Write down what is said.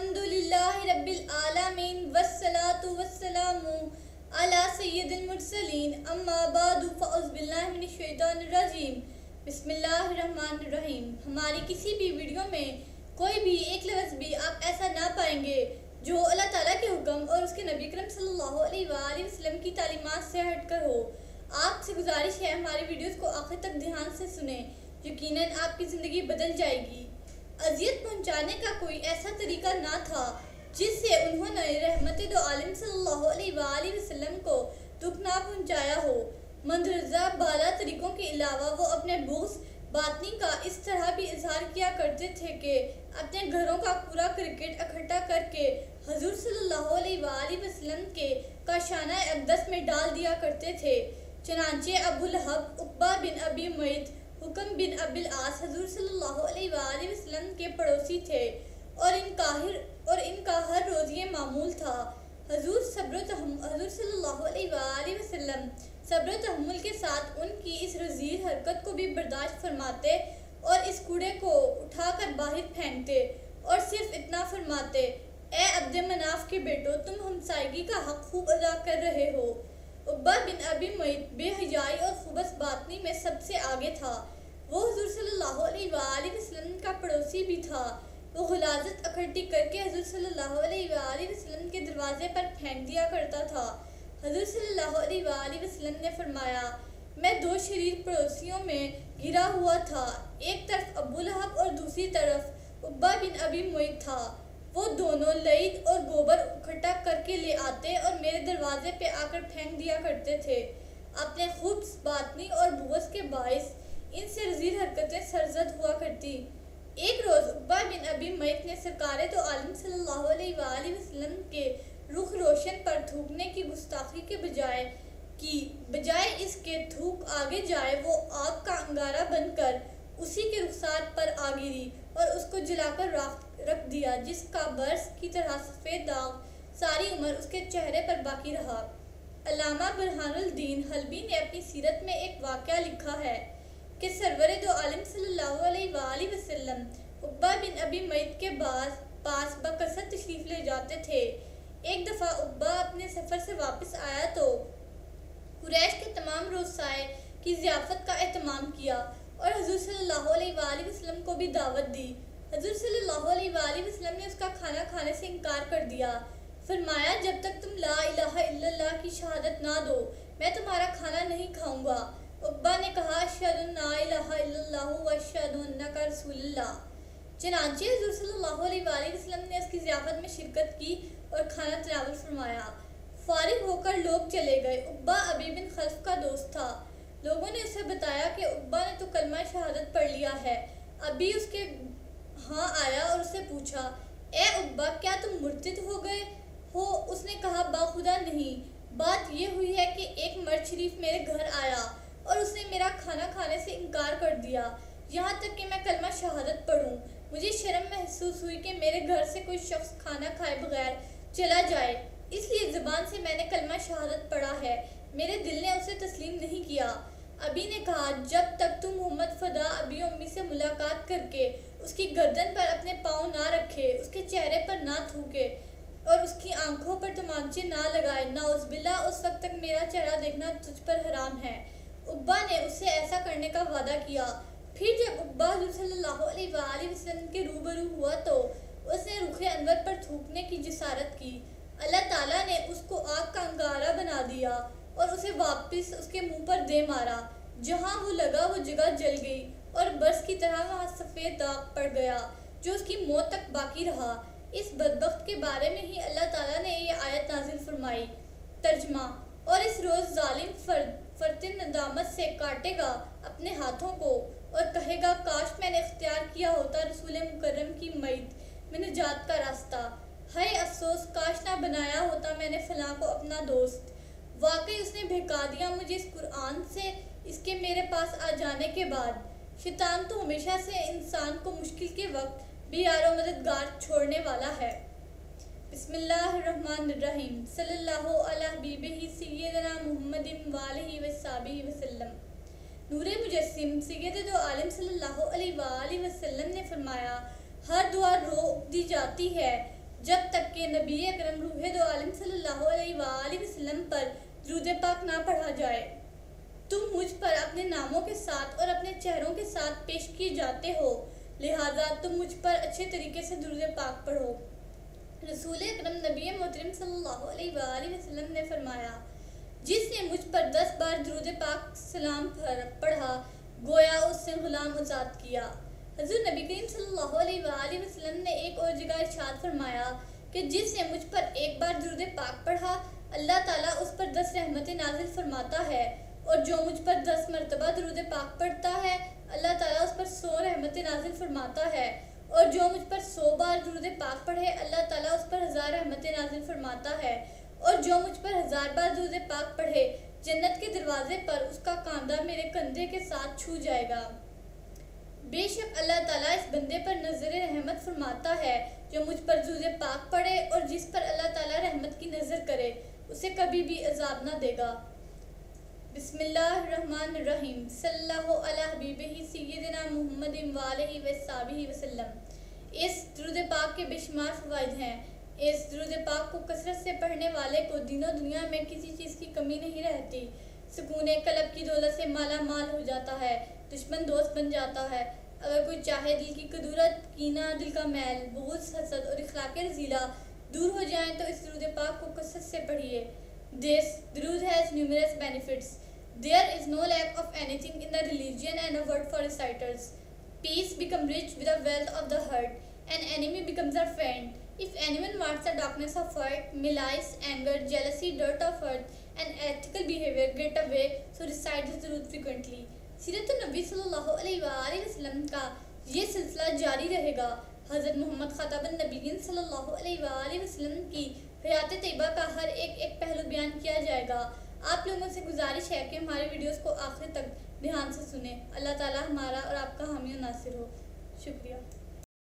अल्हम्दुलिल्लाहि रब्बिल आलमीन वस्सलातु वस्सलामु अला सय्यिदिल मुरसलीन अम्मा बादु फ़अऊज़ु बिल्लाहि मिनश शैतानिर रजीम बिस्मिल्लाहिर रहमानिर रहीम। हमारी किसी भी वीडियो में कोई भी एक लफ्ज़ भी आप ऐसा ना पाएंगे जो अल्लाह ताला के हुक्म और उसके नबी करीम सल्लल्लाहु अलैहि वसल्लम की तालीमात से हटकर हो। आपसे गुजारिश है हमारी वीडियोस को आखिर तक ध्यान से सुने, यकीनन आपकी ज़िंदगी बदल जाएगी। अज़ियत पहुंचाने का कोई ऐसा तरीका ना था जिससे उन्होंने रहमत दो आलम सल्लल्लाहु अलैहि वसल्लम को दुख ना पहुंचाया हो। मंदरजा बाला तरीकों के अलावा वो अपने बुग़्ज़ बातनी का इस तरह भी इजहार किया करते थे कि अपने घरों का पूरा क्रिकेट इकट्ठा करके हजूर सल्लल्लाहु अलैहि वसल्लम के काशाना अक़दस में डाल दिया करते थे। चनांचे अबू लहब, उक़बा बिन अबी मुयत, हुक्म बिन अबिल आस हजूर सल्लल्लाहु अलैहि वसल्लम के पड़ोसी थे और इनका हर रोज़ ये मामूल था। हजूर सल्लल्लाहु अलैहि वसल्लम सब्र तहम्मुल के साथ उनकी इस रज़ील हरकत को भी बर्दाश्त फरमाते और इस कूड़े को उठाकर बाहर फेंकते और सिर्फ इतना फरमाते, ए अब्द मनाफ के बेटो, तुम हमसायगी का हक खूब अदा कर रहे हो। उक़बा बिन अबी मुयत बेहयाई और खुबस बातनी में सबसे आगे था। वो हुज़ूर सल्लल्लाहु अलैहि वसल्लम का पड़ोसी भी था। वो गुलाज़त इकट्ठी करके हज़ूर सल्लल्लाहु अलैहि वसल्लम के दरवाजे पर फेंक दिया करता था। हज़ूर सल्लल्लाहु अलैहि वसल्लम ने फरमाया, मैं दो शरीर पड़ोसियों में घिरा हुआ था, एक तरफ अबू लहब और दूसरी तरफ उक़बा बिन अबी मुयत था। वो दोनों लईद और गोबर इकट्ठा करके ले आते और मेरे दरवाजे पे आकर फेंक दिया करते थे। अपने खुब्स बातनी और बुग़्ज़ के बाइस इनसे रज़ील हरकतें सरजद हुआ करती। एक रोज़ उक़बा बिन अबी मुयत ने सरकारे तो आलम सल्लल्लाहु अलैहि वसल्लम के रुख रोशन पर थूकने की गुस्ताखी के बजाय इसके थूक आगे जाए वो आग का अंगारा बनकर उसी के रुखसार पर आ गिरी और उसको जलाकर रख दिया, जिसका बर्स की तरह सफ़ेद दाग सारी उम्र उसके चेहरे पर बाकी रहा। अल्लामा बुरहानुद्दीन हलबी ने अपनी सीरत में एक वाक़या लिखा है कि सरवरे दो आलम सल्लल्लाहु अलैहि वसल्लम उक़बा बिन अबी मुयत के पास बकसरत तशरीफ़ ले जाते थे। एक दफ़ा उक़बा अपने सफ़र से वापस आया तो कुरैश के तमाम रोज़ाए की ज़ियाफ़त का एहतमाम किया और हज़ूर सल्लल्लाहु अलैहि वसल्लम को भी दावत दी। हज़ूर सल्लल्लाहु अलैहि वसल्लम ने उसका खाना खाने से इनकार कर दिया। फरमाया, जब तक तुम ला इलाहा इल्लल्लाह की शहादत ना दो मैं तुम्हारा खाना नहीं खाऊंगा। उक़बा ने कहा, अशहदु ला इलाहा इल्लल्लाह व अशहदु अन्नका रसूलुल्लाह। चनांचे हज़ूर सल्लल्लाहु अलैहि वसल्लम ने उसकी ज़ियाफ़त में शिरकत की और खाना तनावल फरमाया। फारिग होकर लोग चले गए। उक़बा अबी बिन खल्फ़ का दोस्त था। लोगों ने उसे बताया कि उक़बा ने तो कलमा शहादत पढ़ लिया है। अबी उसके हाँ आया और उससे पूछा, ए उक़बा, क्या तुम मुर्तिद हो गए हो? उसने कहा, बाखुदा नहीं, बात यह हुई है कि एक मर्द शरीफ मेरे घर आया और उसने मेरा खाना खाने से इनकार कर दिया, यहाँ तक कि मैं कलमा शहादत पढ़ूं। मुझे शर्म महसूस हुई कि मेरे घर से कोई शख्स खाना खाए बगैर चला जाए, इसलिए ज़बान से मैंने कलमा शहादत पढ़ा है। मेरे दिल ने उसे तस्लीम नहीं किया। अबी ने कहा, जब तक तुम मोहम्मद फ़दा अबी अम्मी से मुलाकात करके उसकी गर्दन पर अपने पाँव ना रखे, उसके चेहरे पर ना थूके और उसकी आंखों पर तमांचे ना लगाए, नाउज़ुबिल्लाह, उस वक्त तक मेरा चेहरा देखना तुझ पर हराम है। उक़बा ने उससे ऐसा करने का वादा किया। फिर जब उक़बा हज़ूर सल्लल्लाहु अलैहि वसल्लम के रूबरू हुआ तो उसने रुखे अनवर पर थूकने की जिसारत की। अल्लाह ताला ने उसको आग का अंगारा बना दिया और उसे वापस उसके मुंह पर दे मारा। जहाँ वो लगा वो जगह जल गई और बर्स की तरह वहाँ सफ़ेद दाग पड़ गया जो उसकी मौत तक बाकी रहा। इस बदबख्त के बारे में ही अल्लाह ताला ने ये आयत नाजिल फरमाई। तर्जमा, और इस रोज़ जालिम फरते नदामत से काटेगा अपने हाथों को और कहेगा, काश मैंने इख्तियार किया होता रसूल मुकर्रम की मईत में निजात का रास्ता। हाय अफसोस, काश ना बनाया होता मैंने फ़लाँ को अपना दोस्त। वाकई उसने बहका दिया मुझे इस कुरान से इसके मेरे पास आ जाने के बाद। शैतान तो हमेशा से इंसान को मुश्किल के वक्त बेयारो मददगार छोड़ने वाला है। बिस्मिल्लाहिर्रहमानिर्रहीम। सल्लल्लाहु अला हबीबिही सय्यदना मुहम्मदिन व आलिहि व सहाबिहि वसल्लम। नूरे मुजस्सिम सैयद दो आलम सल्लल्लाहु अलैहि वसल्लम ने फरमाया, हर दुआ रो दी जाती है جب تک کہ نبی اکرم روح دو عالم صلی اللہ علیہ وآلہ وسلم پر درود پاک نہ پڑھا جائے۔ تم مجھ پر اپنے ناموں کے ساتھ اور اپنے چہروں کے ساتھ پیش کیے جاتے ہو، لہٰذا تم مجھ پر اچھے طریقے سے درود پاک پڑھو۔ رسول اکرم نبی محترم صلی اللہ علیہ وآلہ وسلم نے فرمایا، جس نے مجھ پر 10 بار درود پاک سلام پڑھا گویا اس نے غلام آزاد کیا۔ حضور نبی کریم صلی اللہ علیہ وآلہ وسلم نے ایک اور جگہ ارشاد فرمایا کہ جس نے مجھ پر ایک بار درود پاک پڑھا اللہ تعالیٰ اس پر 10 رحمتیں نازل فرماتا ہے، اور جو مجھ پر 10 مرتبہ درود پاک پڑھتا ہے اللہ تعالیٰ اس پر 100 رحمتیں نازل فرماتا ہے، اور جو مجھ پر 100 بار درود پاک پڑھے اللہ تعالیٰ اس پر 1000 رحمتیں نازل فرماتا ہے، اور جو مجھ پر 1000 بار درود پاک پڑھے جنت کے دروازے پر اس کا کاندھا میرے کندھے کے ساتھ چھو جائے گا۔ بے شک اللہ تعالیٰ اس بندے پر نظر رحمت فرماتا ہے جو مجھ پر درود پاک پڑھے، اور جس پر اللہ تعالیٰ رحمت کی نظر کرے اسے کبھی بھی عذاب نہ دے گا۔ بسم اللہ الرحمن الرحیم، صلی اللہ علی حبیبہ سیدنا محمد وآلہ وصحبہ وسلم۔ اس درود پاک کے بے شمار فوائد ہیں۔ اس درود پاک کو کثرت سے پڑھنے والے کو دین و دنیا میں کسی چیز کی کمی نہیں رہتی، سکون قلب کی دولت سے مالا مال ہو جاتا ہے، دشمن دوست بن جاتا ہے۔ اگر کوئی چاہے دل کی کدورت، کینہ، دل کا میل، بغض، حسد اور اخلاق رذیلہ دور ہو جائیں تو اس درود پاک کو کثرت سے پڑھیے۔ This durood has numerous benefits. There is no lack of anything in the religion and a word for reciters. Peace becomes rich with the wealth of the heart. An enemy becomes a friend. If anyone wants the darkness of heart, malice, anger, jealousy, dirt of earth, and ethical behavior get away, so recite this durood frequently. سیرت النبی صلی اللہ علیہ وآلہ وسلم کا یہ سلسلہ جاری رہے گا۔ حضرت محمد خاتم النبیین صلی اللہ علیہ وآلہ وسلم کی حیات طیبہ کا ہر ایک پہلو بیان کیا جائے گا۔ آپ لوگوں سے گزارش ہے کہ ہمارے ویڈیوز کو آخر تک دھیان سے سنیں۔ اللہ تعالیٰ ہمارا اور آپ کا حامی و ناصر ہو۔ شکریہ۔